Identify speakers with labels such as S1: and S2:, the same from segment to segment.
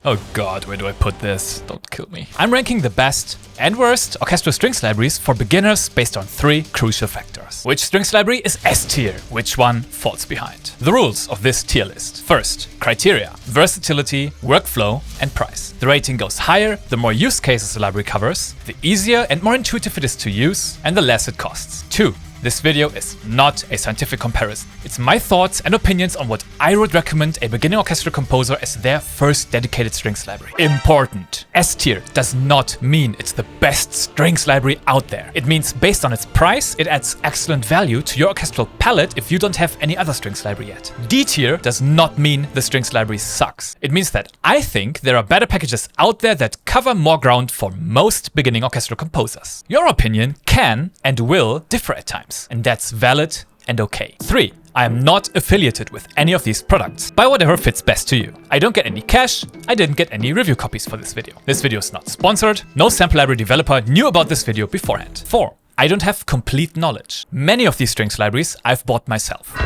S1: Oh god, where do I put this? Don't kill me. I'm ranking the best and worst orchestral strings libraries for beginners based on 3 crucial factors. Which strings library is S tier? Which one falls behind? The rules of this tier list. First, criteria, versatility, workflow, and price. The rating goes higher the more use cases the library covers, the easier and more intuitive it is to use, and the less it costs. 2. This video is not a scientific comparison. It's my thoughts and opinions on what I would recommend a beginning orchestral composer as their first dedicated strings library. Important. S tier does not mean it's the best strings library out there. It means based on its price, it adds excellent value to your orchestral palette if you don't have any other strings library yet. D tier does not mean the strings library sucks. It means that I think there are better packages out there that cover more ground for most beginning orchestral composers. Your opinion can and will differ at times, and that's valid and okay. 3. I am not affiliated with any of these products. Buy whatever fits best to you. I don't get any cash, I didn't get any review copies for this video. This video is not sponsored, no sample library developer knew about this video beforehand. 4. I don't have complete knowledge. Many of these strings libraries I've bought myself.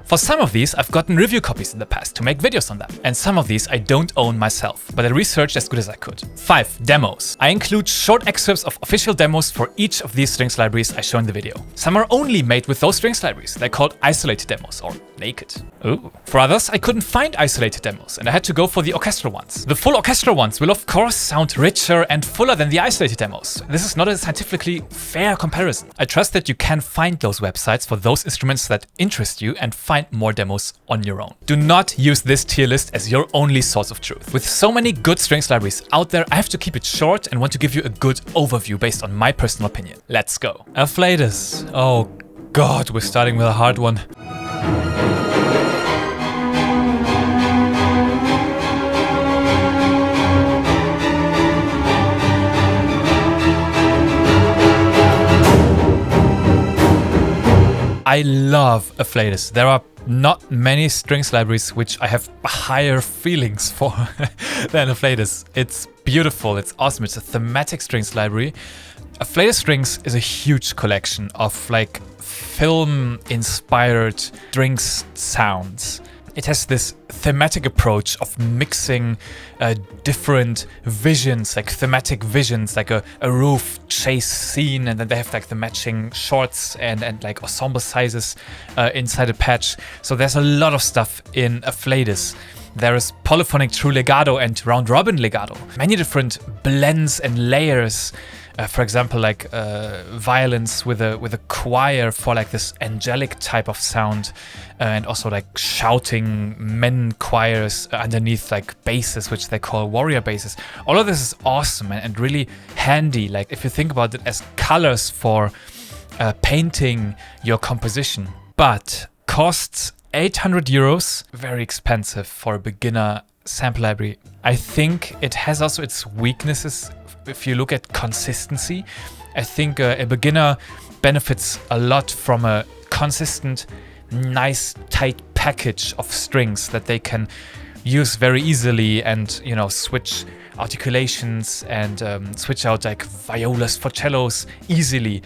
S1: For some of these, I've gotten review copies in the past to make videos on them. And some of these I don't own myself, but I researched as good as I could. 5. Demos. I include short excerpts of official demos for each of these strings libraries I show in the video. Some are only made with those strings libraries. They're called isolated demos or naked. Ooh. For others, I couldn't find isolated demos and I had to go for the orchestral ones. The full orchestral ones will of course sound richer and fuller than the isolated demos. This is not a scientifically fair comparison. I trust that you can find those websites for those instruments that interest you and find more demos on your own. Do not use this tier list as your only source of truth. With so many good strings libraries out there, I have to keep it short and want to give you a good overview based on my personal opinion. Let's go. Afflatus. Oh god, we're starting with a hard one. I love Afflatus. There are not many strings libraries which I have higher feelings for than Afflatus. It's beautiful, it's awesome, it's a thematic strings library. Afflatus Strings is a huge collection of like film-inspired strings sounds. It has this thematic approach of mixing different visions, like thematic visions, like a roof chase scene, and then they have like the matching shorts and like ensemble sizes inside a patch. So there's a lot of stuff in Afflatus. There is polyphonic true legato and round robin legato. Many different blends and layers. For example, like violins with a choir for like this angelic type of sound, and also like shouting men choirs underneath like basses, which they call warrior basses. All of this is awesome and really handy. Like if you think about it as colors for painting your composition, but costs 800 euros, very expensive for a beginner sample library. I think it has also its weaknesses. If you look at consistency, I think a beginner benefits a lot from a consistent, nice, tight package of strings that they can use very easily and, you know, switch articulations and switch out like violas for cellos easily.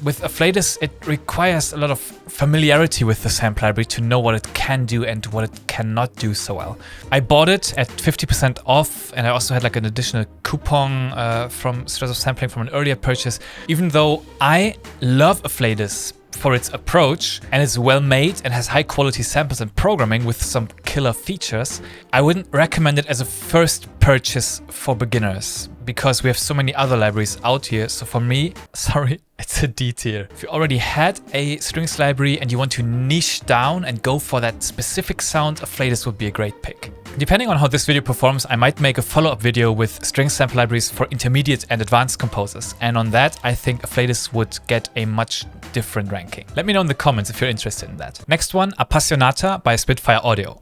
S1: With Afflatus, it requires a lot of familiarity with the sample library to know what it can do and what it cannot do so well. I bought it at 50% off, and I also had like an additional coupon from Stress of Sampling from an earlier purchase. Even though I love Afflatus for its approach and it's well made and has high quality samples and programming with some killer features, I wouldn't recommend it as a first purchase for beginners because we have so many other libraries out here. So for me, sorry, it's a D tier. If you already had a strings library and you want to niche down and go for that specific sound, Afflatus would be a great pick. Depending on how this video performs, I might make a follow-up video with string sample libraries for intermediate and advanced composers. And on that, I think Afflatus would get a much different ranking. Let me know in the comments if you're interested in that. Next one, Appassionata by Spitfire Audio.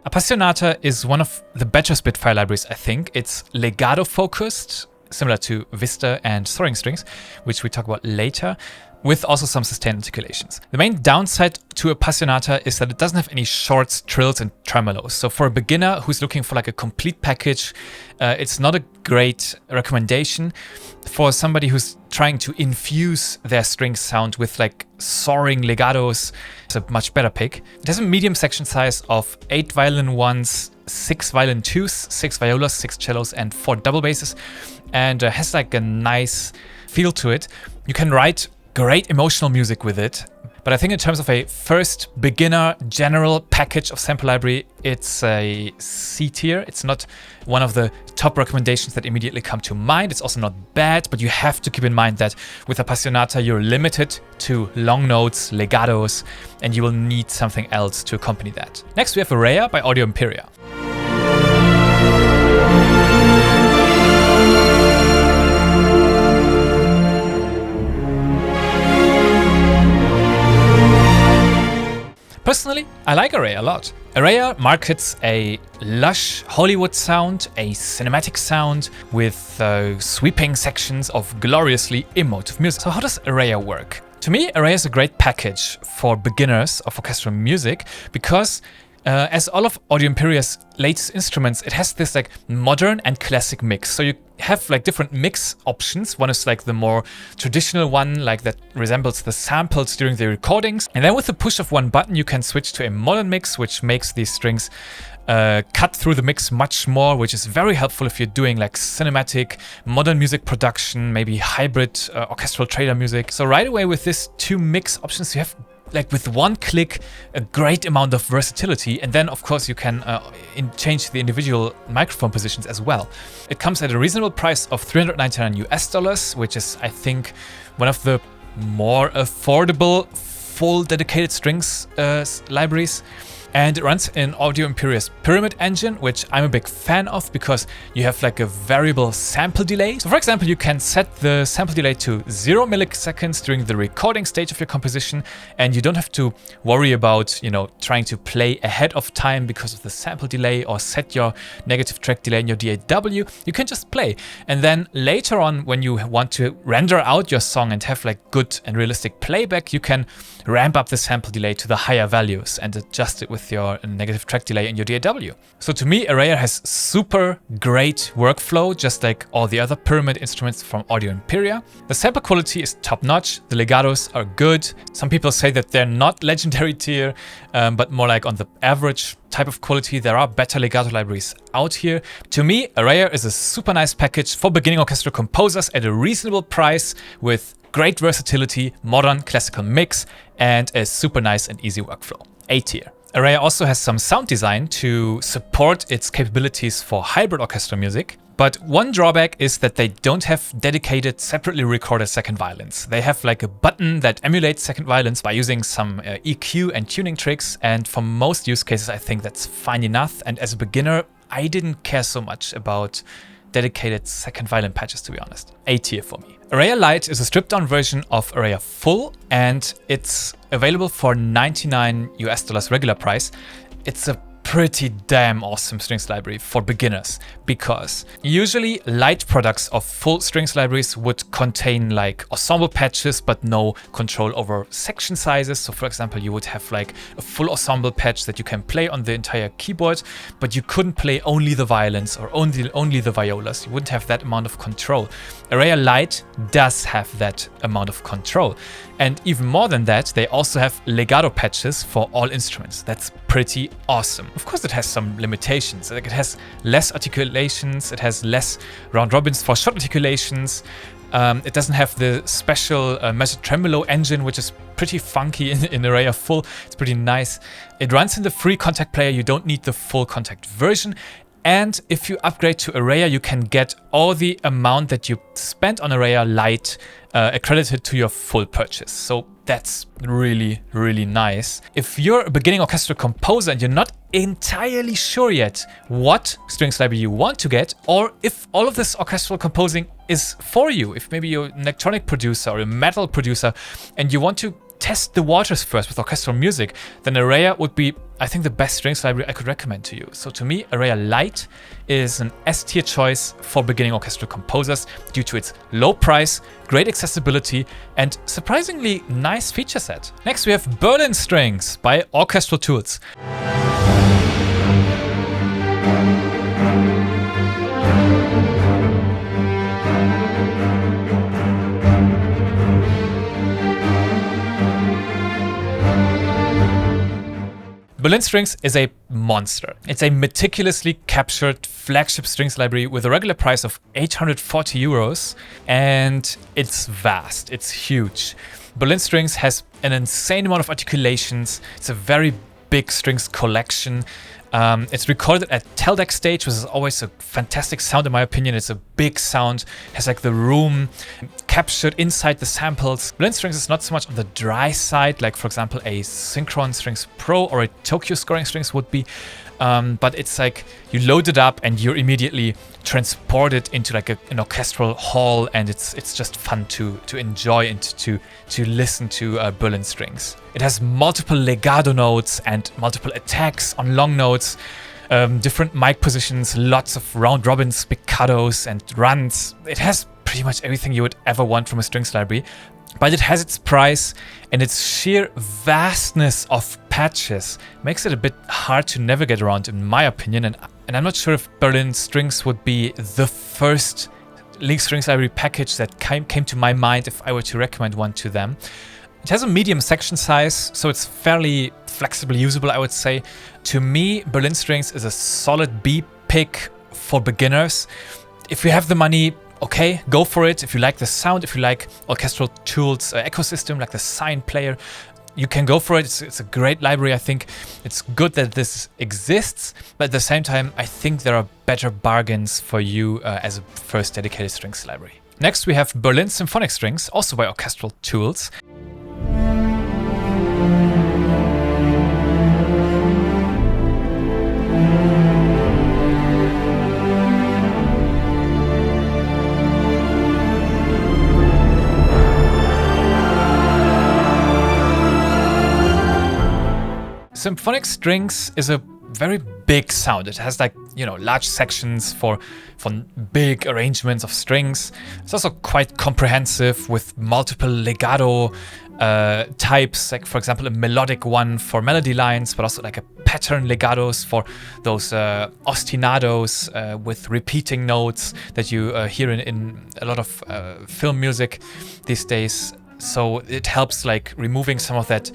S1: Appassionata is one of the better Spitfire libraries, I think. It's legato focused, similar to Vista and Soaring strings, which we talk about later. with also some sustained articulations. The main downside to Appassionata is that it doesn't have any shorts, trills, and tremolos. So for a beginner who's looking for like a complete package, it's not a great recommendation. For somebody who's trying to infuse their string sound with like soaring legatos, it's a much better pick. It has a medium section size of 8 violin 1s, 6 violin 2s, 6 violas, 6 cellos, and 4 double basses, and has like a nice feel to it. You can write great emotional music with it, but I think in terms of a first beginner general package of sample library, it's a C tier. It's not one of the top recommendations that immediately come to mind. It's also not bad, but you have to keep in mind that with Appassionata, you're limited to long notes, legatos, and you will need something else to accompany that. Next, we have Areia by Audio Imperia. Personally, I like Areia a lot. Areia markets a lush Hollywood sound, a cinematic sound with sweeping sections of gloriously emotive music. So how does Areia work? To me, Areia is a great package for beginners of orchestral music because as all of Audio Imperia's latest instruments, it has this like modern and classic mix. So you have like different mix options. One is like the more traditional one, like that resembles the samples during the recordings. And then with the push of one button, you can switch to a modern mix, which makes these strings cut through the mix much more, which is very helpful if you're doing like cinematic, modern music production, maybe hybrid orchestral trailer music. So right away with these two mix options, you have like with one click, a great amount of versatility. And then of course you can change the individual microphone positions as well. It comes at a reasonable price of $399 US, which is, I think, one of the more affordable full dedicated strings libraries. And it runs in Audio Imperia's Pyramid engine, which I'm a big fan of because you have like a variable sample delay. So for example, you can set the sample delay to 0 milliseconds during the recording stage of your composition, and you don't have to worry about, trying to play ahead of time because of the sample delay or set your negative track delay in your DAW. You can just play. And then later on, when you want to render out your song and have like good and realistic playback, you can ramp up the sample delay to the higher values and adjust it with your negative track delay in your DAW. So to me, Areia has super great workflow, just like all the other Pyramid instruments from Audio Imperia. The sample quality is top-notch, the legatos are good. Some people say that they're not legendary tier, but more like on the average type of quality. There are better legato libraries out here. To me, Areia is a super nice package for beginning orchestral composers at a reasonable price with great versatility, modern classical mix, and a super nice and easy workflow. A tier. Areia also has some sound design to support its capabilities for hybrid orchestral music. But one drawback is that they don't have dedicated, separately recorded second violins. They have like a button that emulates second violins by using some EQ and tuning tricks. And for most use cases, I think that's fine enough. And as a beginner, I didn't care so much about dedicated second violin patches, to be honest. A tier for me. Areia LITE is a stripped down version of Areia Full, and it's available for $99 US regular price. It's a pretty damn awesome strings library for beginners, because usually light products of full strings libraries would contain like ensemble patches but no control over section sizes. So for example, you would have like a full ensemble patch that you can play on the entire keyboard, but you couldn't play only the violins or only the violas. You wouldn't have that amount of control. Areia LITE does have that amount of control. And even more than that, they also have legato patches for all instruments. That's pretty awesome. Of course, it has some limitations. Like, it has less articulations, it has less round robins for short articulations. It doesn't have the special measured tremolo engine, which is pretty funky in Areia Full. It's pretty nice. It runs in the free Contact player. You don't need the full Contact version. And if you upgrade to Areia, you can get all the amount that you spent on Areia LITE accredited to your full purchase. So that's really, really nice. If you're a beginning orchestral composer and you're not entirely sure yet what strings library you want to get, or if all of this orchestral composing is for you, if maybe you're an electronic producer or a metal producer and you want to test the waters first with orchestral music, then Areia would be, I think, the best strings library I could recommend to you. So to me, Areia LITE is an S-tier choice for beginning orchestral composers due to its low price, great accessibility, and surprisingly nice feature set. Next we have Berlin Strings by Orchestral Tools. Berlin Strings is a monster. It's a meticulously captured flagship strings library with a regular price of 840 euros, and it's vast, it's huge. Berlin Strings has an insane amount of articulations. It's a very big strings collection. It's recorded at Teldec stage, which is always a fantastic sound in my opinion. It's a big sound, has like the room captured inside the samples. Berlin Strings is not so much on the dry side, like for example a Synchron Strings Pro or a Tokyo Scoring Strings would be, but it's like you load it up and you're immediately transported into like an orchestral hall, and it's just fun to enjoy and to listen to Berlin Strings. It has multiple legato notes and multiple attacks on long notes, different mic positions, lots of round robin spiccatos and runs. It has pretty much everything you would ever want from a strings library, but it has its price, and its sheer vastness of patches makes it a bit hard to navigate around in my opinion, and I'm not sure if Berlin Strings would be the first Link Strings library package that came to my mind if I were to recommend one to them. It has a medium section size, so it's fairly flexibly usable, I would say. To me, Berlin Strings is a solid B pick for beginners. If you have the money, okay, go for it. If you like the sound, if you like Orchestral Tools ecosystem, like the Sign player, you can go for it. It's a great library. I think it's good that this exists, but at the same time, I think there are better bargains for you as a first dedicated strings library. Next, we have Berlin Symphonic Strings, also by Orchestral Tools. Symphonic Strings is a very big sound. It has like, you know, large sections for big arrangements of strings. It's also quite comprehensive with multiple legato types, like for example a melodic one for melody lines, but also like a pattern legatos for those ostinatos with repeating notes that you hear in a lot of film music these days. So it helps like removing some of that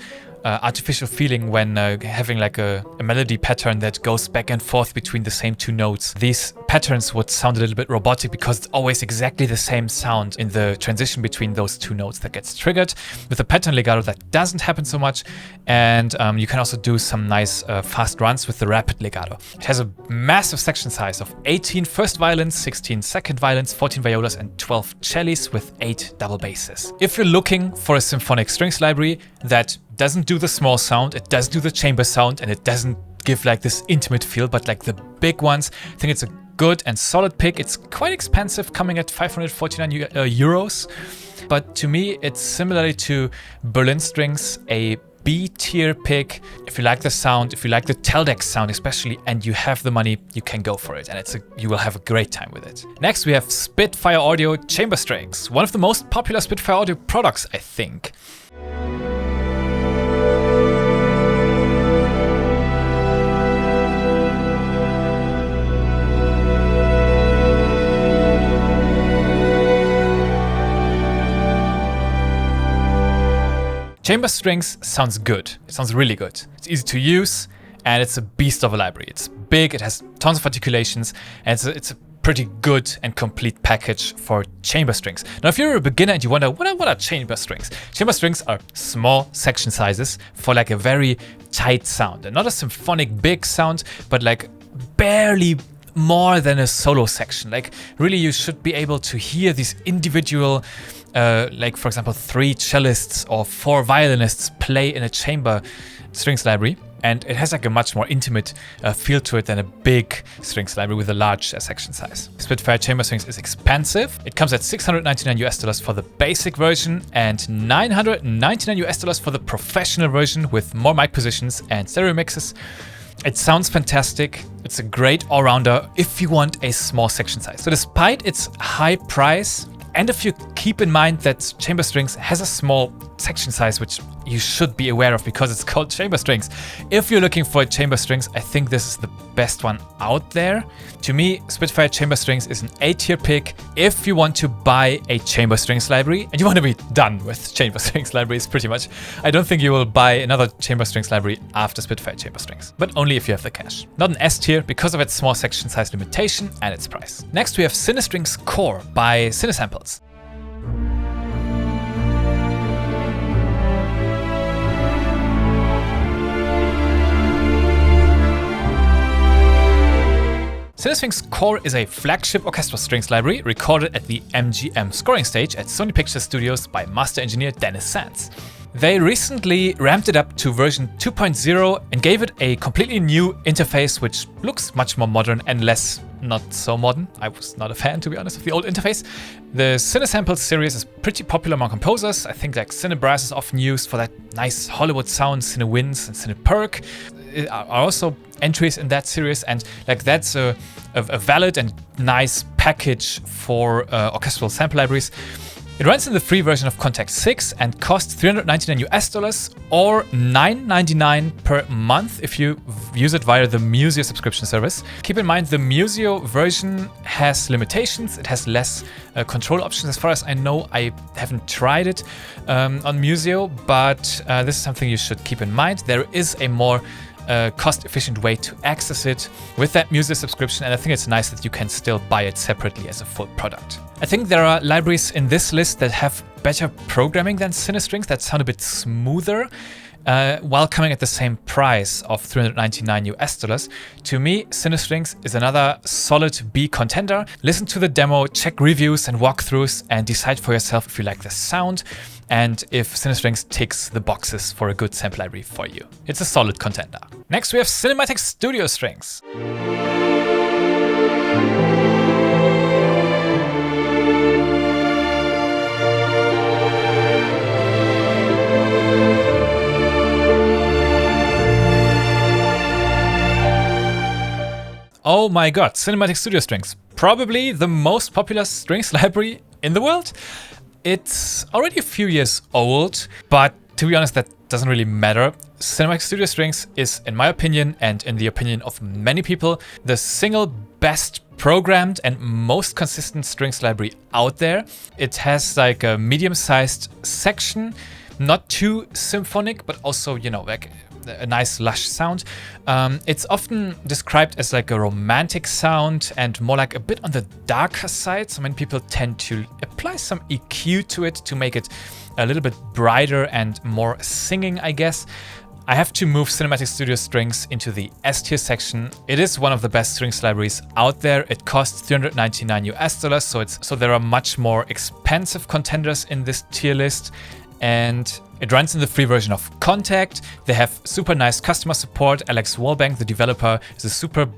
S1: artificial feeling when having like a melody pattern that goes back and forth between the same two notes. These patterns would sound a little bit robotic because it's always exactly the same sound in the transition between those two notes that gets triggered. With a pattern legato, that doesn't happen so much, and you can also do some nice fast runs with the rapid legato. It has a massive section size of 18 first violins, 16 second violins, 14 violas, and 12 cellos with 8 double basses. If you're looking for a symphonic strings library that doesn't do the small sound, it doesn't do the chamber sound, and it doesn't give like this intimate feel, but like the big ones, I think it's a good and solid pick. It's quite expensive, coming at 549 euros, but to me it's similarly to Berlin Strings, a B-tier pick. If you like the sound, if you like the Teldec sound especially, and you have the money, you can go for it, and you will have a great time with it. Next we have Spitfire Audio Chamber Strings, one of the most popular Spitfire Audio products, I think. Chamber Strings sounds good. It sounds really good. It's easy to use, and it's a beast of a library. It's big, it has tons of articulations, and it's a pretty good and complete package for chamber strings. Now, if you're a beginner and you wonder, what are chamber strings? Chamber strings are small section sizes for like a very tight sound. And not a symphonic big sound, but like barely more than a solo section. Like really you should be able to hear these individual like for example 3 cellists or 4 violinists play in a chamber strings library. and it has like a much more intimate feel to it than a big strings library with a large section size. Spitfire Chamber Strings is expensive. It comes at $699 for the basic version and $999 for the professional version with more mic positions and stereo mixes. It sounds fantastic. It's a great all-rounder if you want a small section size. So despite its high price, and if you keep in mind that Chamber Strings has a small section size, which you should be aware of because it's called Chamber Strings. If you're looking for Chamber Strings, I think this is the best one out there. To me, Spitfire Chamber Strings is an A-tier pick if you want to buy a Chamber Strings library and you want to be done with Chamber Strings libraries pretty much. I don't think you will buy another Chamber Strings library after Spitfire Chamber Strings, but only if you have the cash. Not an S-tier because of its small section size limitation and its price. Next we have CineStrings Core by CineSamples. CineStrings Core is a flagship orchestral strings library recorded at the MGM scoring stage at Sony Pictures Studios by master engineer Dennis Sands. They recently ramped it up to version 2.0 and gave it a completely new interface which looks much more modern and less not so modern. I was not a fan, to be honest, of the old interface. The CineSamples series is pretty popular among composers. I think like Cinebrass is often used for that nice Hollywood sound. CineWinds and CinePerk are also entries in that series, and like that's a valid and nice package for orchestral sample libraries. It runs in the free version of Contact 6 and costs $399 or $9.99 per month if you use it via the Museo subscription service. Keep in mind the Museo version has limitations. It has less control options as far as I know. I haven't tried it on Museo, but this is something you should keep in mind. There is a more cost-efficient way to access it with that Museo subscription, and I think it's nice that you can still buy it separately as a full product. I think there are libraries in this list that have better programming than CineStrings that sound a bit smoother, while coming at the same price of $399. To me, CineStrings is another solid B contender. Listen to the demo, check reviews and walkthroughs, and decide for yourself if you like the sound and if CineStrings ticks the boxes for a good sample library for you. It's a solid contender. Next we have Cinematic Studio Strings. Oh my god, Cinematic Studio Strings. Probably the most popular strings library in the world. It's already a few years old, but to be honest, that doesn't really matter. Cinematic Studio Strings is, in my opinion, and in the opinion of many people, the single best programmed and most consistent strings library out there. It has like a medium-sized section, not too symphonic, but also, you know, like a nice lush sound. It's often described as like a romantic sound and more like a bit on the darker side. So many people tend to apply some EQ to it to make it a little bit brighter and more singing, I guess. I have to move Cinematic Studio Strings into the S-tier section. It is one of the best strings libraries out there. It costs $399, so there are much more expensive contenders in this tier list. And it runs in the free version of Contact. They have super nice customer support. Alex Walbank, the developer, is a super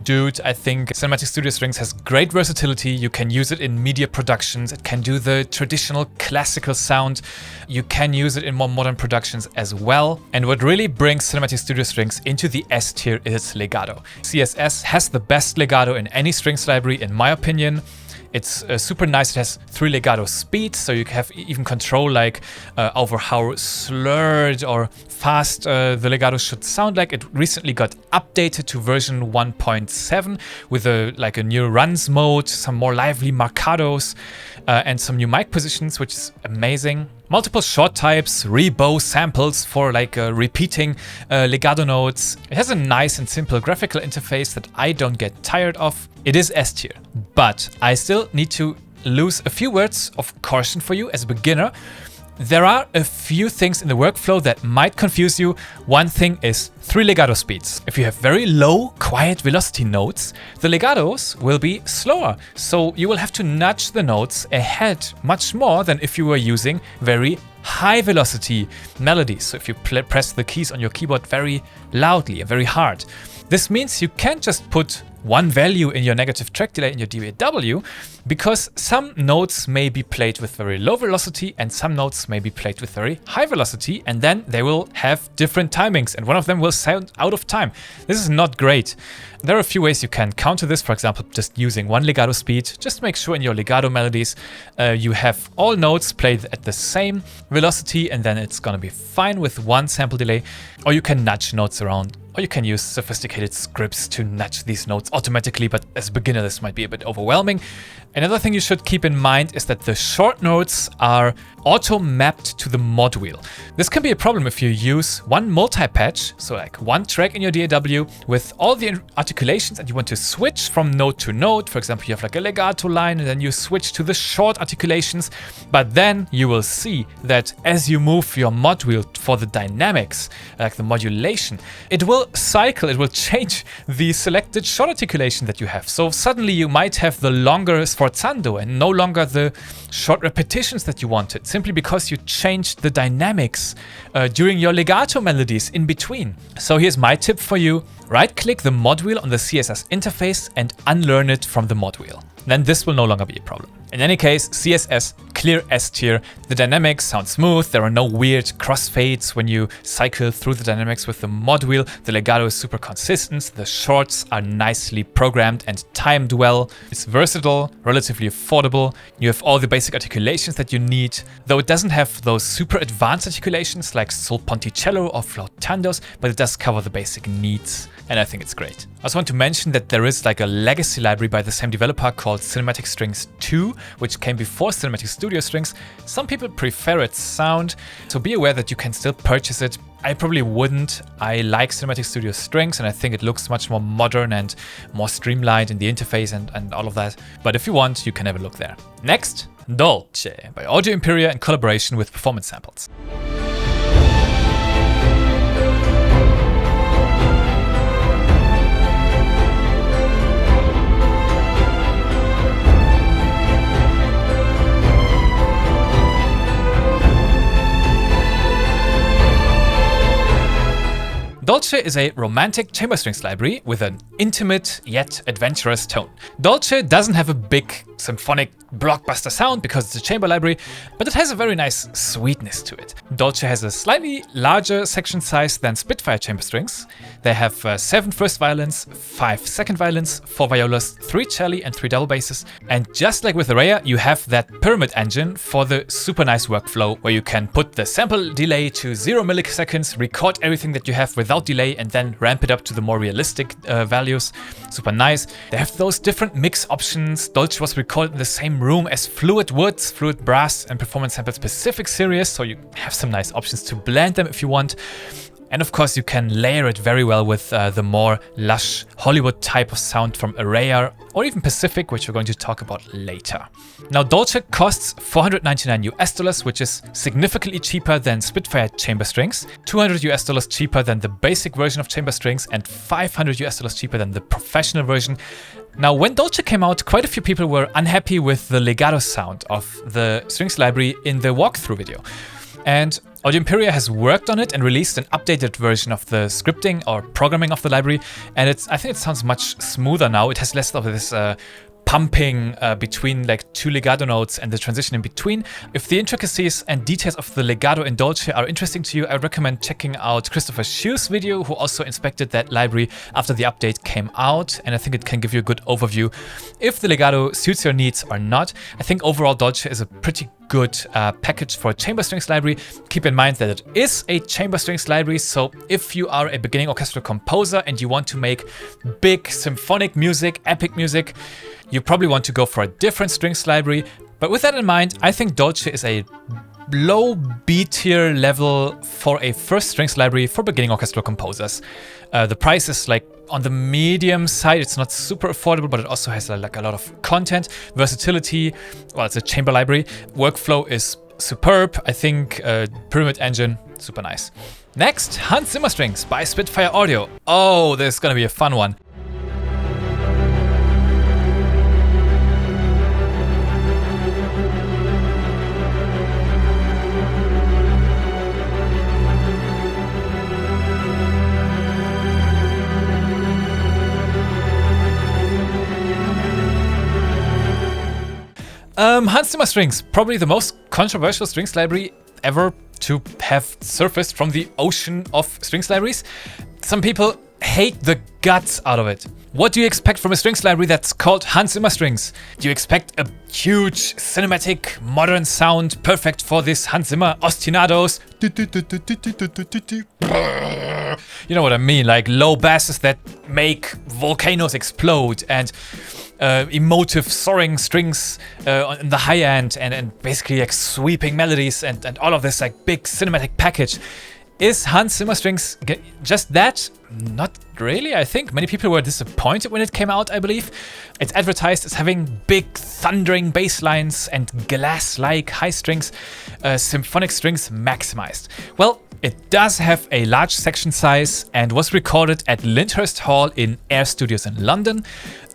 S1: dude. I think Cinematic Studio Strings has great versatility. You can use it in media productions. It can do the traditional classical sound. You can use it in more modern productions as well. And what really brings Cinematic Studio Strings into the S tier is its legato. CSS has the best legato in any strings library, in my opinion. It's super nice. It has 3 legato speeds, so you have even control like over how slurred or fast the legato should sound like. It recently got updated to version 1.7 with a new runs mode, some more lively marcados, and some new mic positions, which is amazing. Multiple short types, rebow samples for repeating legato notes. It has a nice and simple graphical interface that I don't get tired of. It is S tier, but I still need to lose a few words of caution for you as a beginner. There are a few things in the workflow that might confuse you. One thing is 3 legato speeds. If you have very low, quiet velocity notes, the legatos will be slower. So you will have to nudge the notes ahead much more than if you were using very high velocity melodies. So if you press the keys on your keyboard very loudly and very hard. This means you can't just put one value in your negative track delay in your DAW, because some notes may be played with very low velocity and some notes may be played with very high velocity, and then they will have different timings and one of them will sound out of time. This is not great. There are a few ways you can counter this, for example, just using one legato speed. Just make sure in your legato melodies you have all notes played at the same velocity, and then it's gonna be fine with one sample delay. Or you can nudge notes around, or you can use sophisticated scripts to nudge these notes automatically, but as a beginner this might be a bit overwhelming. Another thing you should keep in mind is that the short notes are auto-mapped to the mod wheel. This can be a problem if you use one multi-patch, so like one track in your DAW with all the articulations, and you want to switch from note to note. For example, you have like a legato line and then you switch to the short articulations, but then you will see that as you move your mod wheel for the dynamics, like the modulation, it will cycle, it will change the selected short articulation that you have. So suddenly you might have the longer sforzando and no longer the short repetitions that you wanted, simply because you changed the dynamics during your legato melodies in between. So here's my tip for you. Right-click the mod wheel on the CSS interface and unlearn it from the mod wheel. Then this will no longer be a problem. In any case, CSS, clear S tier, the dynamics sound smooth, there are no weird crossfades when you cycle through the dynamics with the mod wheel, the legato is super consistent, the shorts are nicely programmed and timed well, it's versatile, relatively affordable, you have all the basic articulations that you need, though it doesn't have those super advanced articulations like sul ponticello or flautandos, but it does cover the basic needs, and I think it's great. I also want to mention that there is like a legacy library by the same developer called CineStrings 2, which came before Cinematic Studio Strings. Some people prefer its sound, so be aware that you can still purchase it. I probably wouldn't. I like Cinematic Studio Strings and I think it looks much more modern and more streamlined in the interface and all of that. But if you want, you can have a look there. Next, Dolce by Audio Imperia in collaboration with Performance Samples. Dolce is a romantic chamber strings library with an intimate yet adventurous tone. Dolce doesn't have a big symphonic blockbuster sound because it's a chamber library, but it has a very nice sweetness to it. Dolce has a slightly larger section size than Spitfire chamber strings. They have 7 first violins, 5 second violins, 4 violas, 3 celli and 3 double basses. And just like with Areia, you have that pyramid engine for the super nice workflow where you can put the sample delay to 0 milliseconds, record everything that you have without delay and then ramp it up to the more realistic values. Super nice. They have those different mix options. Dolce was recorded in the same room as Fluid Woods, Fluid Brass and Performance Sample specific series, so you have some nice options to blend them if you want. And of course you can layer it very well with the more lush Hollywood type of sound from Areia or even Pacific, which we're going to talk about later. Now Dolce costs $499 which is significantly cheaper than Spitfire chamber strings, $200 cheaper than the basic version of chamber strings, and $500 cheaper than the professional version. Now, when Dolce came out, quite a few people were unhappy with the legato sound of the strings library in the walkthrough video. And Audio Imperia has worked on it and released an updated version of the scripting or programming of the library, and I think it sounds much smoother now. It has less of this pumping between like 2 legato notes and the transition in between. If the intricacies and details of the legato in Dolce are interesting to you, I would recommend checking out Christopher Shu's video, who also inspected that library after the update came out, and I think it can give you a good overview if the legato suits your needs or not. I think overall Dolce is a pretty good package for a chamber strings library. Keep in mind that it is a chamber strings library, so if you are a beginning orchestral composer and you want to make big symphonic music, epic music, you probably want to go for a different strings library. But with that in mind, I think Dolce is a low B tier level for a first strings library for beginning orchestral composers. The price is like on the medium side. It's not super affordable, but it also has like a lot of content, versatility. Well, it's a chamber library. Workflow is superb. I think Pyramid Engine, super nice. Next, Hans Zimmer Strings by Spitfire Audio. Oh, this is gonna be a fun one. Hans Zimmer Strings, probably the most controversial strings library ever to have surfaced from the ocean of strings libraries. Some people hate the guts out of it. What do you expect from a strings library that's called Hans Zimmer Strings? Do you expect a huge, cinematic, modern sound perfect for this Hans Zimmer ostinatos? You know what I mean, like low basses that make volcanoes explode and emotive soaring strings on the high end and basically like sweeping melodies and all of this like big cinematic package. Is Hans Zimmer Strings just that? Not really, I think. Many people were disappointed when it came out, I believe. It's advertised as having big thundering bass lines and glass-like high strings, symphonic strings maximized. Well, it does have a large section size and was recorded at Lyndhurst Hall in Air Studios in London.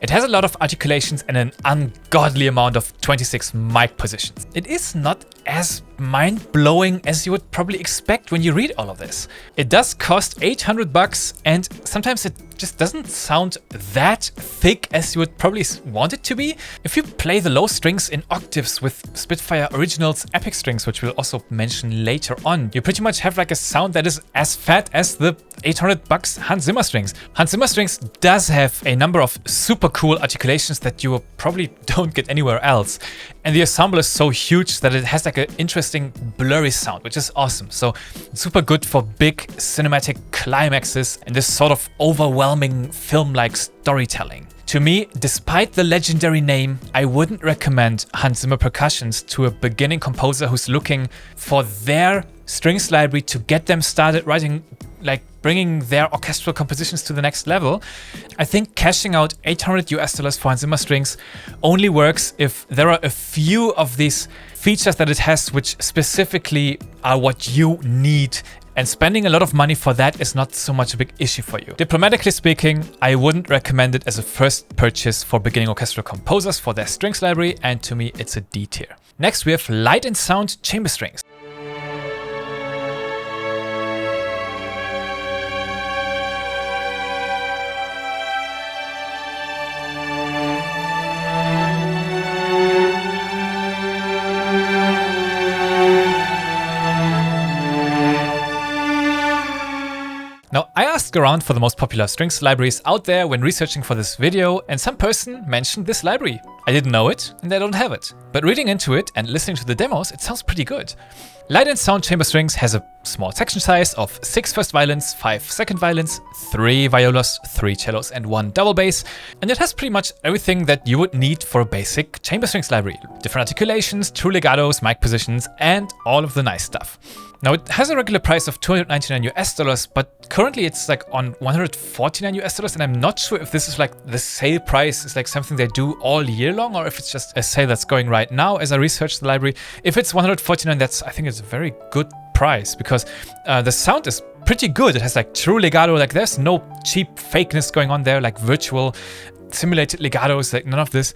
S1: It has a lot of articulations and an ungodly amount of 26 mic positions. It is not as mind-blowing as you would probably expect when you read all of this. It does cost $800 and sometimes it just doesn't sound that thick as you would probably want it to be. If you play the low strings in octaves with Spitfire Original's Epic Strings, which we'll also mention later on, you pretty much have like a sound that is as fat as the $800 Hans Zimmer Strings. Hans Zimmer Strings does have a number of super cool articulations that you probably don't get anywhere else. And the ensemble is so huge that it has like an interesting blurry sound, which is awesome. So super good for big cinematic climaxes and this sort of overwhelming film-like storytelling. To me, despite the legendary name, I wouldn't recommend Hans Zimmer percussions to a beginning composer who's looking for their strings library to get them started writing, like bringing their orchestral compositions to the next level. I think cashing out $800 for Hans Zimmer Strings only works if there are a few of these features that it has which specifically are what you need. And spending a lot of money for that is not so much a big issue for you. Diplomatically speaking, I wouldn't recommend it as a first purchase for beginning orchestral composers for their strings library, and to me it's a D tier. Next we have Light and Sound Chamber Strings. Now, I asked around for the most popular strings libraries out there when researching for this video, and some person mentioned this library. I didn't know it, and I don't have it. But reading into it and listening to the demos, it sounds pretty good. Light and Sound Chamber Strings has a small section size of 6 first violins, 5 second violins, 3 violas, 3 cellos, and 1 double bass, and it has pretty much everything that you would need for a basic chamber strings library. Different articulations, true legatos, mic positions, and all of the nice stuff. Now, it has a regular price of $299, but currently it's like on $149, and I'm not sure if this is like the sale price is like something they do all year long, or if it's just a sale that's going right now as I research the library. If it's $149, I think it's a very good price because the sound is pretty good. It has like true legato, like there's no cheap fakeness going on there, like virtual simulated legatos, like none of this.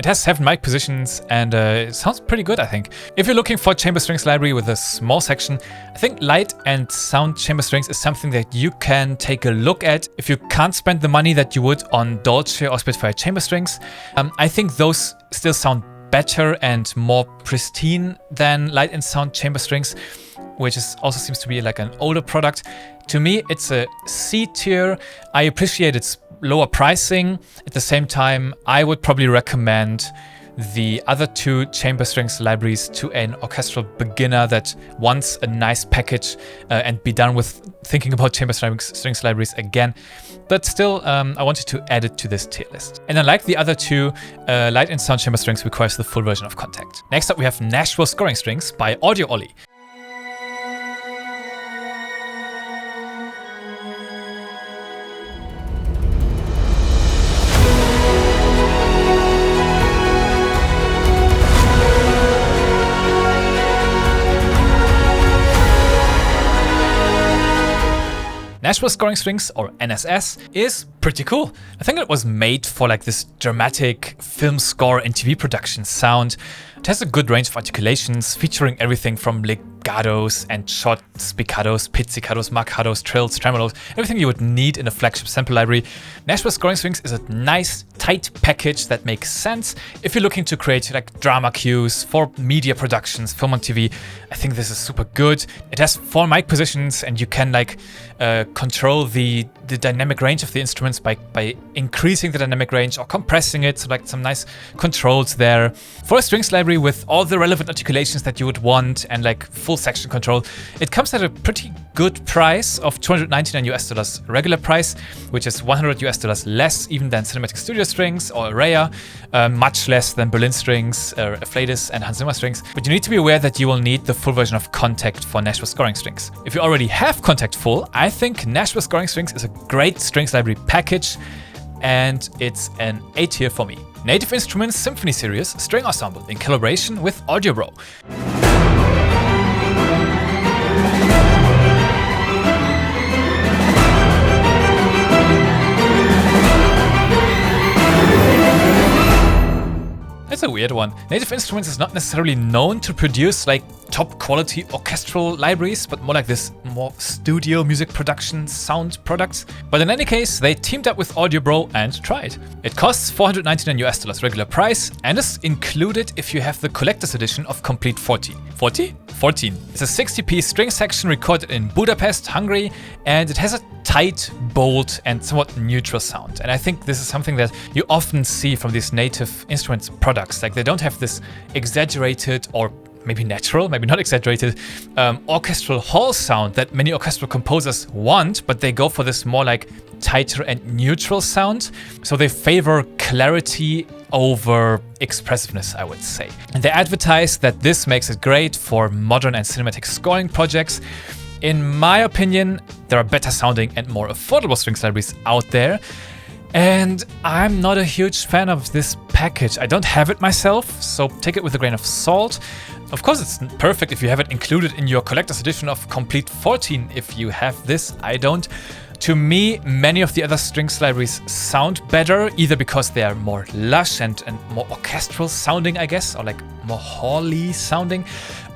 S1: It has 7 mic positions and it sounds pretty good, I think. If you're looking for a chamber strings library with a small section, I think Light and Sound Chamber Strings is something that you can take a look at if you can't spend the money that you would on Dolce or Spitfire chamber strings. I think those still sound better and more pristine than Light and Sound Chamber Strings, which also seems to be like an older product. To me, it's a C tier. I appreciate its lower pricing. At the same time, I would probably recommend the other 2 chamber strings libraries to an orchestral beginner that wants a nice package and be done with thinking about chamber strings libraries again. But still, I wanted to add it to this tier list. And unlike the other 2, Light and Sound Chamber Strings requires the full version of Contact. Next up, we have Nashville Scoring Strings by Audio Ollie. Nashville Scoring Strings, or NSS, is pretty cool. I think it was made for like this dramatic film score and TV production sound. It has a good range of articulations, featuring everything from legatos and short spiccatos, pizzicatos, marcatos, trills, tremolos, everything you would need in a flagship sample library. Nashville Scoring Strings is a nice, tight package that makes sense if you're looking to create like drama cues for media productions, film and TV. I think this is super good. It has 4 mic positions, and you can like control the dynamic range of the instruments by increasing the dynamic range or compressing it, so like some nice controls there. For a strings library with all the relevant articulations that you would want and like full section control, it comes at a pretty good price of $299 regular price, which is $100 less even than Cinematic Studio Strings or Areia, much less than Berlin Strings, Afflatus and Hans Zimmer Strings. But you need to be aware that you will need the full version of Contact for Nashville Scoring Strings. If you already have Contact full, I think Nashville Scoring Strings is a great strings library package, and it's an A tier for me. Native Instruments Symphony Series String Ensemble in collaboration with AudioBro. That's a weird one. Native Instruments is not necessarily known to produce like top quality orchestral libraries, but more like this more studio music production sound products. But in any case, they teamed up with AudioBro and tried. It costs $499 regular price and is included if you have the collector's edition of Complete 14. 14? It's a 60-piece string section recorded in Budapest, Hungary, and it has a tight, bold, and somewhat neutral sound. And I think this is something that you often see from these Native Instruments products. Like, they don't have this exaggerated or maybe natural, maybe not exaggerated, orchestral hall sound that many orchestral composers want, but they go for this more like tighter and neutral sound. So they favor clarity over expressiveness, I would say. And they advertise that this makes it great for modern and cinematic scoring projects. In my opinion, there are better sounding and more affordable strings libraries out there. And I'm not a huge fan of this package. I don't have it myself, so take it with a grain of salt. Of course, it's perfect if you have it included in your collector's edition of Complete 14. If you have this, I don't. To me, many of the other strings libraries sound better, either because they are more lush and more orchestral sounding, I guess, or like more hall-y sounding.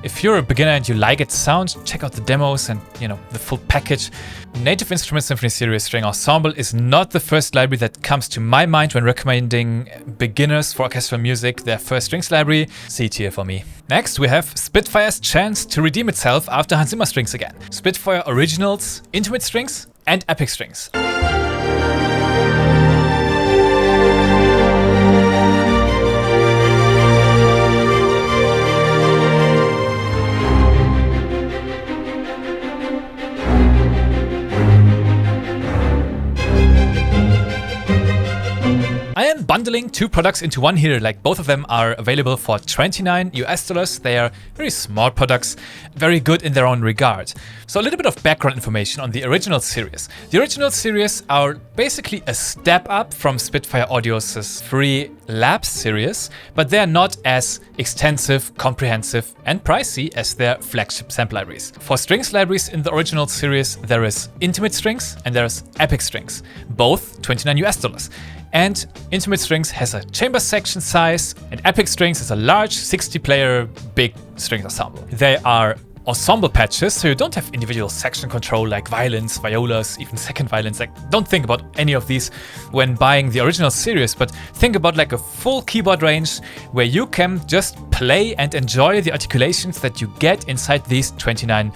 S1: If you're a beginner and you like its sound, check out the demos and, the full package. Native Instruments Symphony Series String Ensemble is not the first library that comes to my mind when recommending beginners for orchestral music their first strings library. C tier for me. Next, we have Spitfire's chance to redeem itself after Hans Zimmer Strings again. Spitfire Originals, Intimate Strings, and Epic Strings. I am bundling 2 products into one here, like both of them are available for $29. They are very small products, very good in their own regard. So a little bit of background information on the original series. The original series are basically a step up from Spitfire Audio's free Labs series, but they are not as extensive, comprehensive, and pricey as their flagship sample libraries. For strings libraries in the original series, there is Intimate Strings and there is Epic Strings, both $29. And Intimate Strings has a chamber section size, and Epic Strings is a large 60-player big strings ensemble. They are ensemble patches, so you don't have individual section control like violins, violas, even second violins. Like, don't think about any of these when buying the original series, but think about like a full keyboard range where you can just play and enjoy the articulations that you get inside these $29,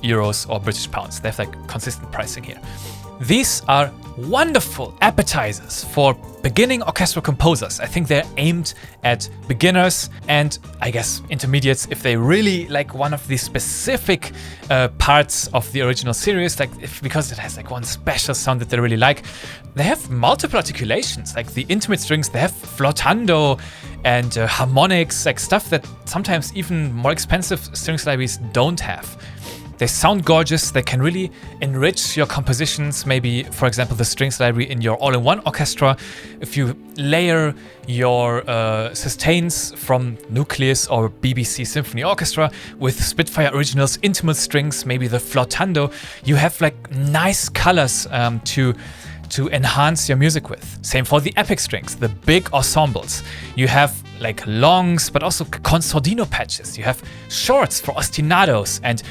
S1: euros, or British pounds. They have like consistent pricing here. These are wonderful appetizers for beginning orchestral composers. I think they're aimed at beginners and I guess intermediates if they really like one of the specific parts of the original series, because it has like one special sound that they really like. They have multiple articulations, like the Intimate Strings, they have flotando and harmonics, like stuff that sometimes even more expensive strings libraries don't have. They sound gorgeous. They can really enrich your compositions. Maybe, for example, the strings library in your all-in-one orchestra. If you layer your sustains from Nucleus or BBC Symphony Orchestra with Spitfire Originals intimate strings, maybe the flautando, you have like nice colors to enhance your music with. Same for the epic strings, the big ensembles. You have like longs, but also consordino patches. You have shorts for ostinatos and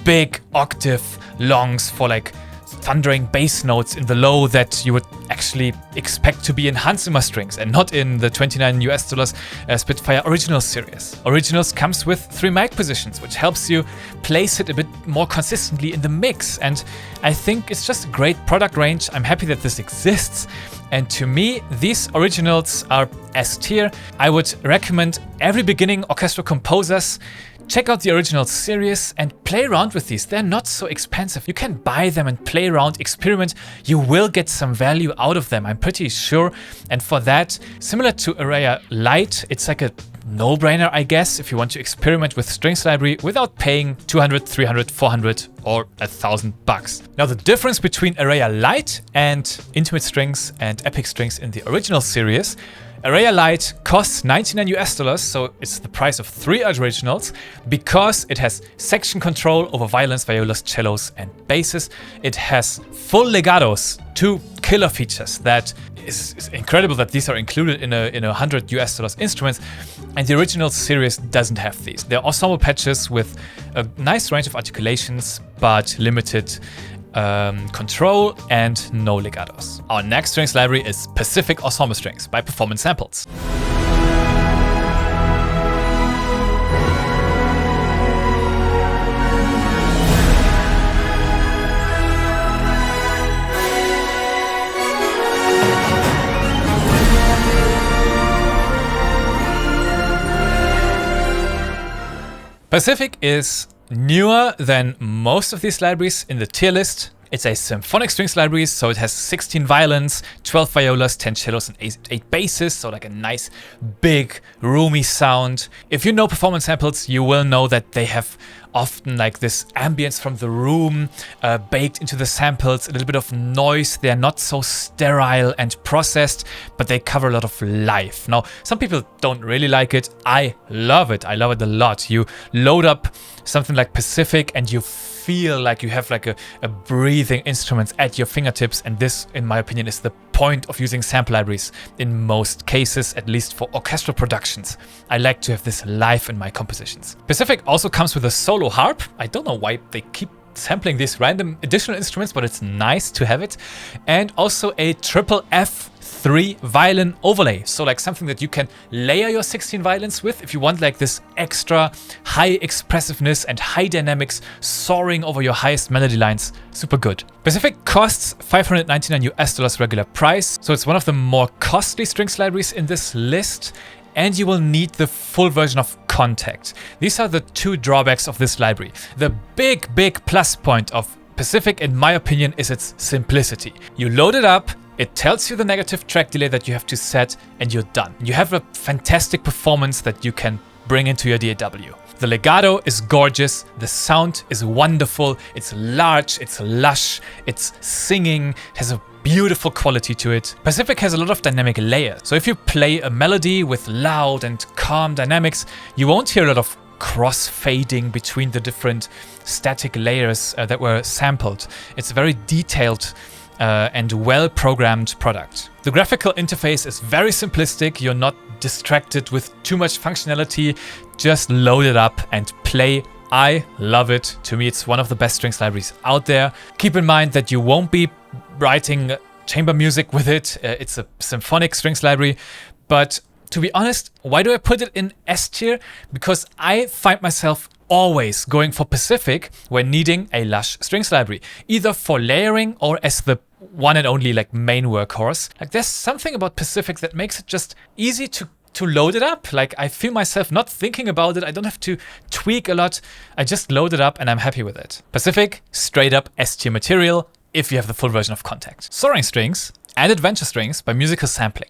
S1: big octave longs for like thundering bass notes in the low that you would actually expect to be in Hans Zimmer strings and not in the $29 Spitfire Originals series. Originals comes with 3 mic positions, which helps you place it a bit more consistently in the mix. And I think it's just a great product range. I'm happy that this exists. And to me, these Originals are S tier. I would recommend every beginning orchestral composers check out the Original series and play around with these. They're not so expensive. You can buy them and play around, experiment. You will get some value out of them, I'm pretty sure. And for that, similar to Areia LITE, it's like a no-brainer, I guess, if you want to experiment with strings library without paying 200, 300, 400 or $1,000. Now, the difference between Areia LITE and intimate strings and epic strings in the Original series: Areia LITE costs $99, so it's the price of 3 originals, because it has section control over violins, violas, cellos, and basses. It has full legatos, 2 killer features that is incredible that these are included in a $100 instruments, and the Original series doesn't have these. They're ensemble patches with a nice range of articulations, but limited control and no legatos. Our next strings library is Pacific Ensemble Strings by Performance Samples. Pacific is newer than most of these libraries in the tier list. It's a symphonic strings library, so it has 16 violins, 12 violas, 10 cellos, and 8 basses, so like a nice, big, roomy sound. If you know Performance Samples, you will know that they have often like this ambience from the room baked into the samples, a little bit of noise. They're not so sterile and processed, but they cover a lot of life. Now, some people don't really like it. I love it. I love it a lot. You load up something like Pacific and you feel like you have like a breathing instrument at your fingertips, and this, in my opinion, is the point of using sample libraries in most cases, at least for orchestral productions. I like to have this live in my compositions. Pacific also comes with a solo harp. I don't know why they keep sampling these random additional instruments, but it's nice to have it. And also a triple F3 violin overlay. So like something that you can layer your 16 violins with if you want like this extra high expressiveness and high dynamics soaring over your highest melody lines. Super good. Pacific costs $599 regular price. So it's one of the more costly strings libraries in this list. And you will need the full version of Contact. These are the 2 drawbacks of this library. The big plus point of Pacific, in my opinion, is its simplicity. You load it up, it tells you the negative track delay that you have to set, and you're done. You have a fantastic performance that you can bring into your DAW. The legato is gorgeous, the sound is wonderful, it's large, it's lush, it's singing, has a beautiful quality to it. Pacific has a lot of dynamic layers, so if you play a melody with loud and calm dynamics, you won't hear a lot of cross-fading between the different static layers that were sampled. It's a very detailed and well-programmed product. The graphical interface is very simplistic. You're not distracted with too much functionality. Just load it up and play. I love it. To me, it's one of the best strings libraries out there. Keep in mind that you won't be writing chamber music with it. It's a symphonic strings library, but to be honest, why do I put it in S tier? Because I find myself always going for Pacific when needing a lush strings library, either for layering or as the one and only like main workhorse. Like there's something about Pacific that makes it just easy to load it up. Like I feel myself not thinking about it. I don't have to tweak a lot. I just load it up and I'm happy with it. Pacific, straight up S tier material if you have the full version of Contact. Soaring strings and adventure strings by Musical Sampling.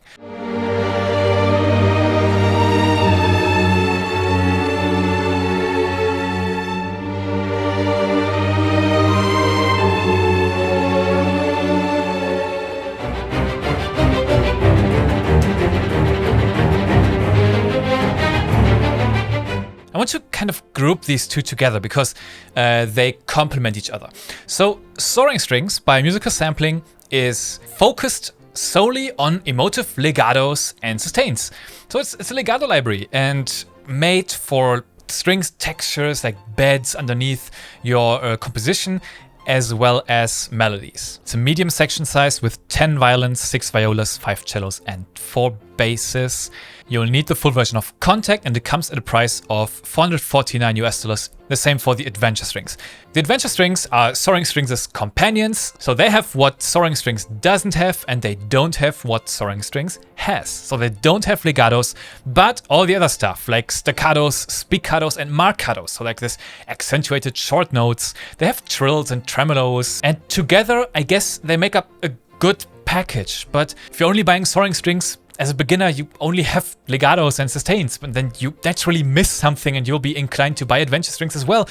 S1: I want to kind of group these two together because they complement each other. So Soaring Strings by Musical Sampling is focused solely on emotive legatos and sustains. So it's a legato library and made for strings textures like beds underneath your composition, as well as melodies. It's a medium section size with 10 violins, 6 violas, 5 cellos and 4 basses. You'll need the full version of Contact, and it comes at a price of $449. The same for the Adventure Strings. The Adventure Strings are Soaring Strings' companions, so they have what Soaring Strings doesn't have, and they don't have what Soaring Strings has. So they don't have legatos, but all the other stuff like staccatos, spiccatos, and marcatos, so like this accentuated short notes. They have trills and tremolos, and together, I guess they make up a good package. But if you're only buying Soaring Strings, as a beginner, you only have legatos and sustains, but then you naturally miss something and you'll be inclined to buy Adventure Strings as well.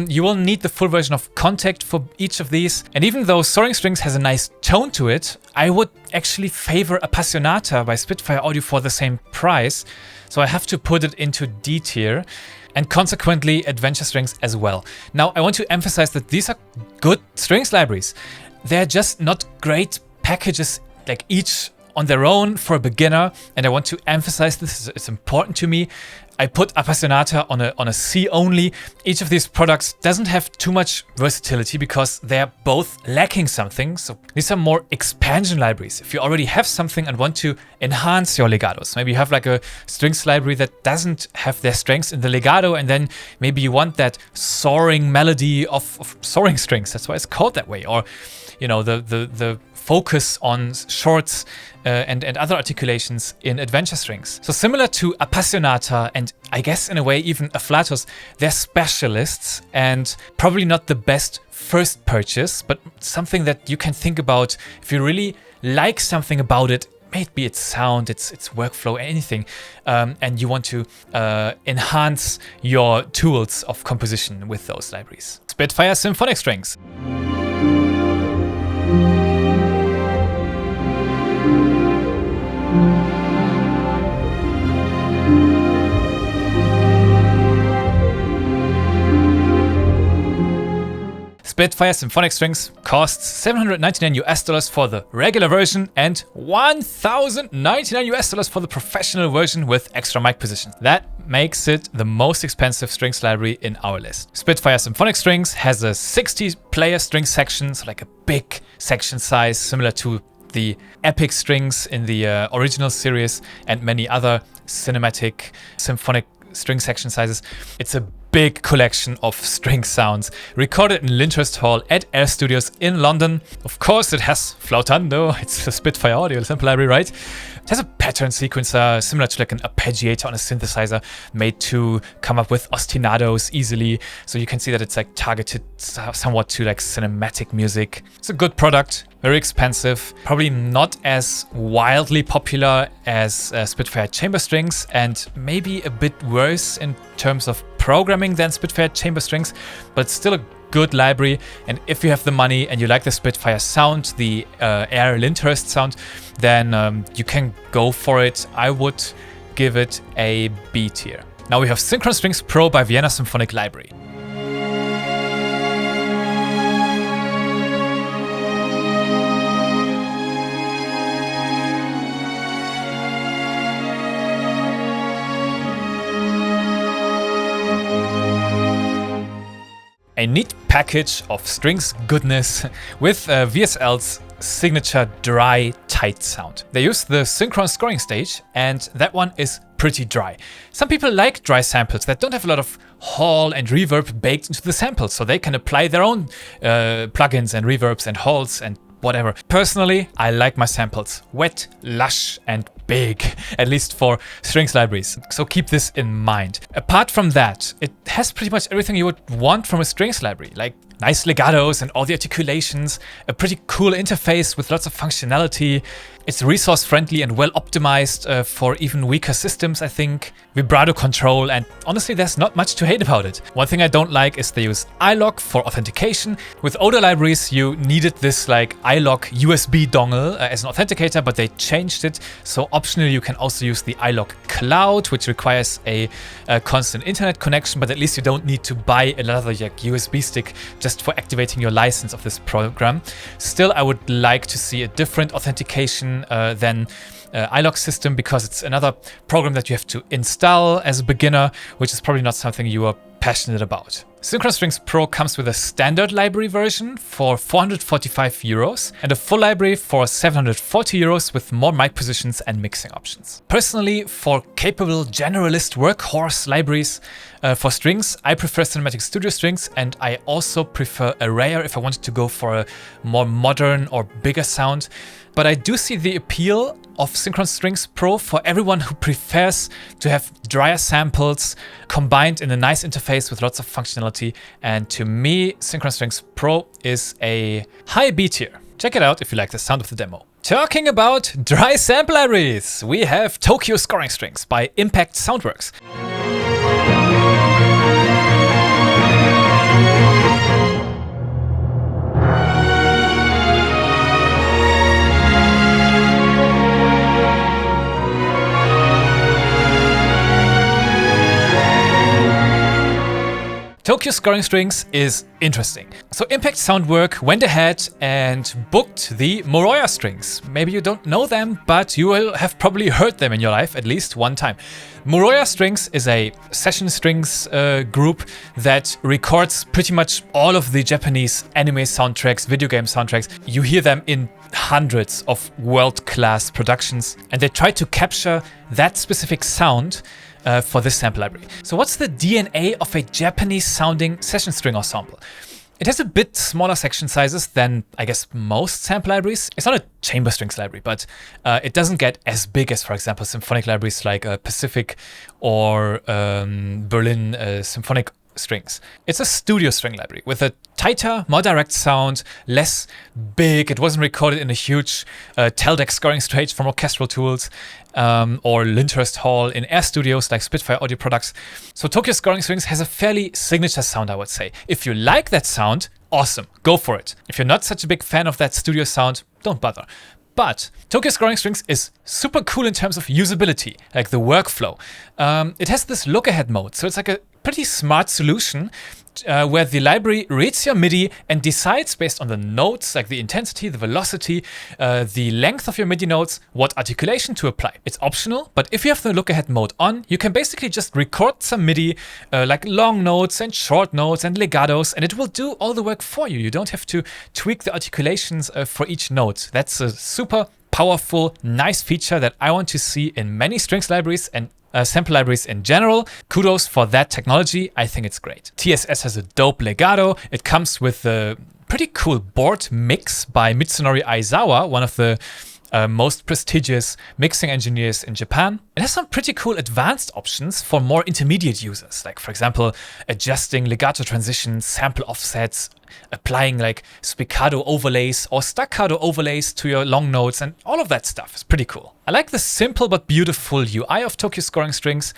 S1: You will need the full version of Contact for each of these. And even though Soaring Strings has a nice tone to it, I would actually favor Appassionata by Spitfire Audio for the same price. So I have to put it into D tier, and consequently Adventure Strings as well. Now, I want to emphasize that these are good strings libraries. They're just not great packages, like each on their own for a beginner, and I want to emphasize this, it's important to me. I put Appassionata on a C only. Each of these products doesn't have too much versatility because they're both lacking something. So these are more expansion libraries. If you already have something and want to enhance your legatos, maybe you have like a strings library that doesn't have their strengths in the legato, and then maybe you want that soaring melody of Soaring Strings. That's why it's called that way. Or, you know, the focus on shorts and other articulations in Adventure Strings. So similar to Appassionata, and I guess in a way even Afflatus, they're specialists and probably not the best first purchase, but something that you can think about if you really like something about it, maybe its sound, its workflow, anything, and you want to enhance your tools of composition with those libraries. Spitfire Symphonic Strings. Spitfire Symphonic Strings costs $799 for the regular version and $1,099 for the professional version with extra mic position. That makes it the most expensive strings library in our list. Spitfire Symphonic Strings has a 60-player string section, so like a big section size similar to the epic strings in the original series and many other cinematic symphonic string section sizes. It's a big collection of string sounds recorded in Lyndhurst Hall at Air Studios in London. Of course, it has flautando. It's a Spitfire Audio sample library, right? It has a pattern sequencer similar to like an arpeggiator on a synthesizer made to come up with ostinatos easily. So you can see that it's like targeted somewhat to like cinematic music. It's a good product, very expensive, probably not as wildly popular as Spitfire chamber strings, and maybe a bit worse in terms of programming than Spitfire chamber strings, but still a good library. And if you have the money and you like the Spitfire sound, the Air Lyndhurst sound, then you can go for it. I would give it a B tier. Now we have Synchron Strings Pro by Vienna Symphonic Library. A neat package of strings goodness with VSL's signature dry, tight sound. They use the Synchron scoring stage, and that one is pretty dry. Some people like dry samples that don't have a lot of hall and reverb baked into the samples, so they can apply their own plugins and reverbs and halls and whatever. Personally, I like my samples wet, lush, and big, at least for strings libraries. So keep this in mind. Apart from that, it has pretty much everything you would want from a strings library, like nice legatos and all the articulations, a pretty cool interface with lots of functionality, It's resource friendly and well optimized for even weaker systems, I think. Vibrato control, and honestly there's not much to hate about it. One thing I don't like is they use iLok for authentication. With older libraries you needed this like iLok USB dongle as an authenticator, but they changed it. So optionally you can also use the iLok Cloud, which requires a constant internet connection, but at least you don't need to buy another like, USB stick just for activating your license of this program. Still, I would like to see a different authentication than iLok system, because it's another program that you have to install as a beginner, which is probably not something you are passionate about. Synchron Strings Pro comes with a standard library version for 445 euros and a full library for 740 euros with more mic positions and mixing options. Personally, for capable generalist workhorse libraries for strings, I prefer Cinematic Studio Strings, and I also prefer Areia if I wanted to go for a more modern or bigger sound. But I do see the appeal of Synchron Strings Pro for everyone who prefers to have drier samples combined in a nice interface with lots of functionality. And to me, Synchron Strings Pro is a high B tier. Check it out if you like the sound of the demo. Talking about dry sample libraries, we have Tokyo Scoring Strings by Impact Soundworks. Tokyo Scoring Strings is interesting. So Impact Soundwork went ahead and booked the Moroya strings. Maybe you don't know them, but you will have probably heard them in your life at least one time. Moroya Strings is a session strings group that records pretty much all of the Japanese anime soundtracks, video game soundtracks. You hear them in hundreds of world-class productions, and they try to capture that specific sound for this sample library. So what's the DNA of a Japanese sounding session string ensemble? It has a bit smaller section sizes than, I guess, most sample libraries. It's not a chamber strings library, but it doesn't get as big as, for example, symphonic libraries like Pacific or Berlin Symphonic strings. It's a studio string library with a tighter, more direct sound, less big. It wasn't recorded in a huge Teldec scoring stage from orchestral tools or Lyndhurst Hall in Air Studios like Spitfire audio products. So Tokyo Scoring Strings has a fairly signature sound, I would say. If you like that sound, awesome, go for it. If you're not such a big fan of that studio sound, don't bother. But Tokyo Scoring Strings is super cool in terms of usability, like the workflow. It has this look-ahead mode, so it's like a pretty smart solution where the library reads your MIDI and decides based on the notes, like the intensity, the velocity, the length of your MIDI notes, what articulation to apply. It's optional, but if you have the look-ahead mode on, you can basically just record some MIDI, like long notes and short notes and legatos, and it will do all the work for you. You don't have to tweak the articulations for each note. That's a super powerful, nice feature that I want to see in many strings libraries and sample libraries in general. Kudos for that technology. I think it's great. TSS has a dope legato. It comes with a pretty cool board mix by Mitsunori Aizawa, one of the most prestigious mixing engineers in Japan. It has some pretty cool advanced options for more intermediate users, like for example, adjusting legato transitions, sample offsets, applying like spiccato overlays or staccato overlays to your long notes, and all of that stuff is pretty cool. I like the simple but beautiful UI of Tokyo Scoring Strings,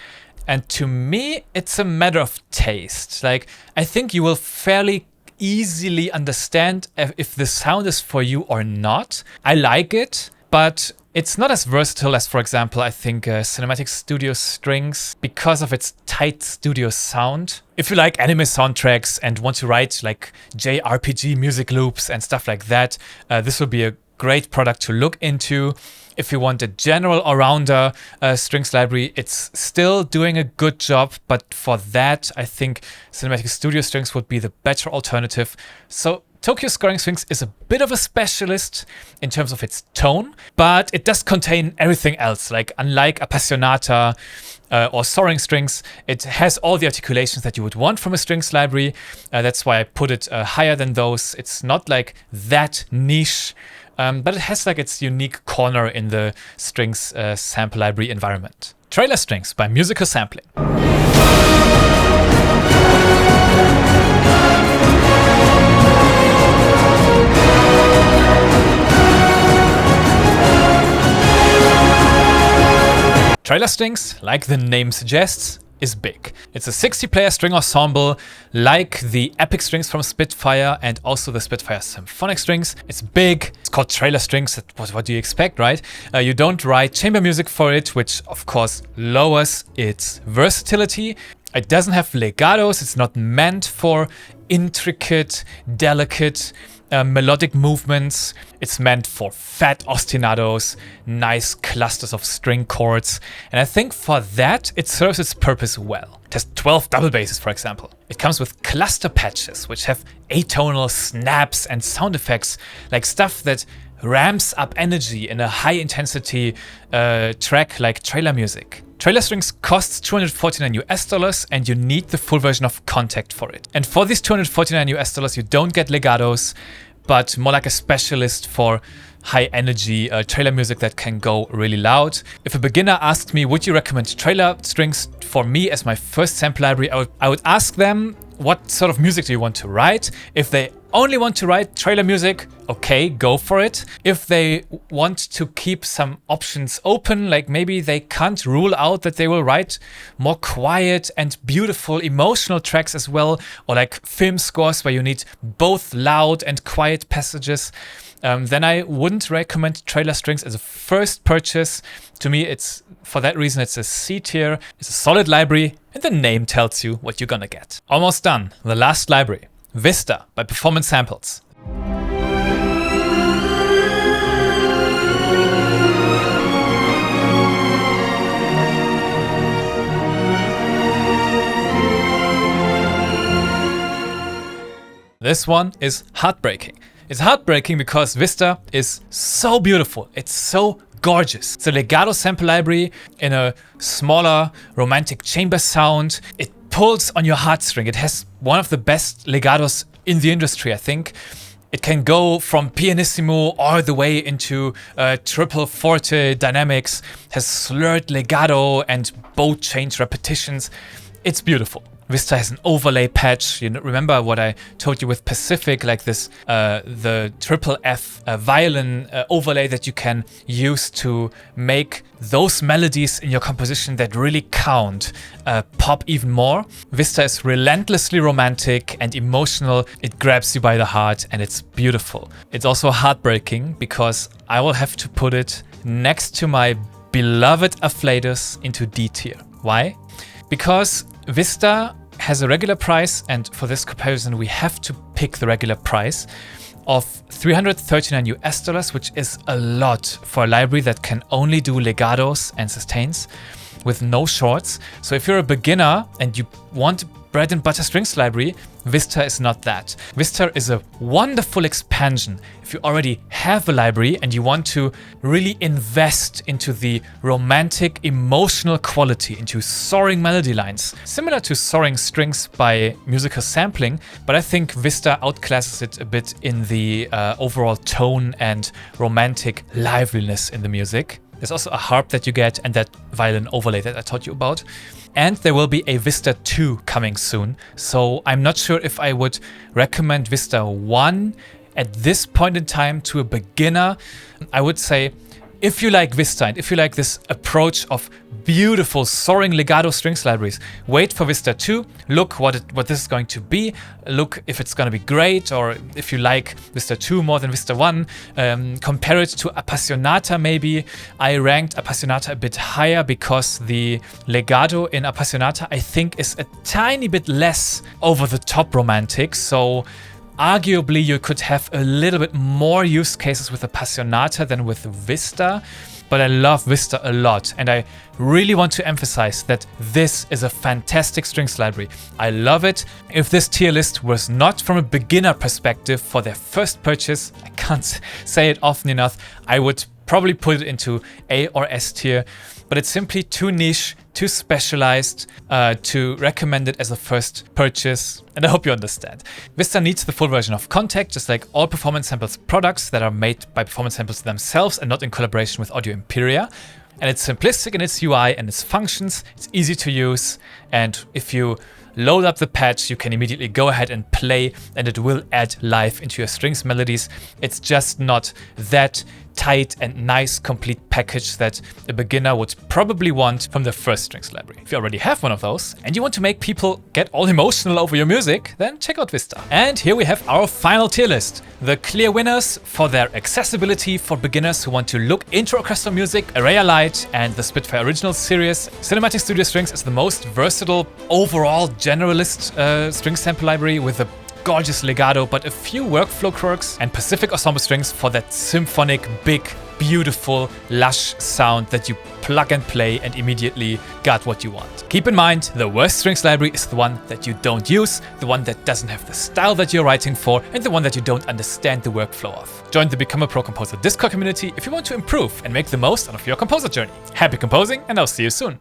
S1: and to me, it's a matter of taste. Like, I think you will fairly easily understand if the sound is for you or not. I like it, but it's not as versatile as, for example, I think Cinematic Studio Strings because of its tight studio sound. If you like anime soundtracks and want to write like JRPG music loops and stuff like that, this will be a great product to look into. If you want a general all-rounder strings library, it's still doing a good job, but for that, I think Cinematic Studio Strings would be the better alternative. So Tokyo Scoring Strings is a bit of a specialist in terms of its tone, but it does contain everything else. Like, unlike Appassionata or Soaring Strings, it has all the articulations that you would want from a strings library. That's why I put it higher than those. It's not like that niche, but it has like its unique corner in the strings sample library environment. Trailer Strings by Musical Sampling. Trailer Strings, like the name suggests, is big. It's a 60-player string ensemble like the Epic strings from Spitfire and also the Spitfire Symphonic strings. It's big, it's called Trailer Strings, what do you expect, right? You don't write chamber music for it, which of course lowers its versatility. It doesn't have legatos, it's not meant for intricate, delicate melodic movements. It's meant for fat ostinatos, nice clusters of string chords, and I think for that it serves its purpose well. It has 12 double basses, for example. It comes with cluster patches, which have atonal snaps and sound effects, like stuff that ramps up energy in a high intensity track like trailer music. Trailer Strings costs $249 and you need the full version of Contact for it. And for these $249 you don't get legatos, but more like a specialist for high energy trailer music that can go really loud. If a beginner asked me, would you recommend Trailer Strings for me as my first sample library, I would ask them, what sort of music do you want to write? If they only want to write trailer music, okay, go for it. If they want to keep some options open, like maybe they can't rule out that they will write more quiet and beautiful emotional tracks as well, or like film scores where you need both loud and quiet passages, then I wouldn't recommend Trailer Strings as a first purchase. To me, for that reason, it's a C tier. It's a solid library, and the name tells you what you're gonna get. Almost done. The last library, Vista by Performance Samples. This one is heartbreaking. It's heartbreaking because Vista is so beautiful. It's so gorgeous. It's a legato sample library in a smaller romantic chamber sound. It pulls on your heartstring. It has one of the best legatos in the industry, I think. It can go from pianissimo all the way into triple forte dynamics, has slurred legato and bow change repetitions. It's beautiful. Vista has an overlay patch. You remember what I told you with Pacific, like this, the triple F violin overlay that you can use to make those melodies in your composition that really count pop even more. Vista is relentlessly romantic and emotional. It grabs you by the heart and it's beautiful. It's also heartbreaking because I will have to put it next to my beloved Afflatus into D tier. Why? Because Vista has a regular price, and for this comparison we have to pick the regular price of $339, which is a lot for a library that can only do legatos and sustains with no shorts. So if you're a beginner and you want a bread and butter strings library, Vista is not that. Vista is a wonderful expansion if you already have a library and you want to really invest into the romantic emotional quality, into soaring melody lines, similar to Soaring strings by musical sampling, but I think Vista outclasses it a bit in the overall tone and romantic liveliness in the music. There's also a harp that you get and that violin overlay that I taught you about. And there will be a Vista 2 coming soon, so I'm not sure if I would recommend Vista 1 at this point in time to a beginner. I would say if you like Vista and if you like this approach of beautiful soaring legato strings libraries, wait for Vista 2, look what this is going to be, look if it's going to be great, or if you like Vista 2 more than Vista 1, compare it to Appassionata maybe. I ranked Appassionata a bit higher because the legato in Appassionata I think is a tiny bit less over the top romantic, so arguably you could have a little bit more use cases with Appassionata than with Vista, but I love Vista a lot and I really want to emphasize that this is a fantastic strings library. I love it. If this tier list was not from a beginner perspective for their first purchase, I can't say it often enough, I would probably put it into A or S tier, but it's simply too niche, too specialized to recommend it as a first purchase, and I hope you understand. Vista needs the full version of Contact, just like all Performance Samples products that are made by Performance Samples themselves and not in collaboration with Audio Imperia. And it's simplistic in its UI and its functions, it's easy to use, and if you load up the patch, you can immediately go ahead and play and it will add life into your strings melodies. It's just not that tight and nice complete package that a beginner would probably want from the first strings library. If you already have one of those and you want to make people get all emotional over your music, then check out Vista. And here we have our final tier list. The clear winners for their accessibility for beginners who want to look into orchestral music: Areia LITE and the Spitfire Original series. Cinematic Studio Strings is the most versatile, overall generalist string sample library with a gorgeous legato but a few workflow quirks, and Pacific Ensemble Strings for that symphonic, big, beautiful, lush sound that you plug and play and immediately got what you want. Keep in mind, the worst strings library is the one that you don't use, the one that doesn't have the style that you're writing for, and the one that you don't understand the workflow of. Join the Become a Pro Composer Discord community if you want to improve and make the most out of your composer journey. Happy composing, and I'll see you soon.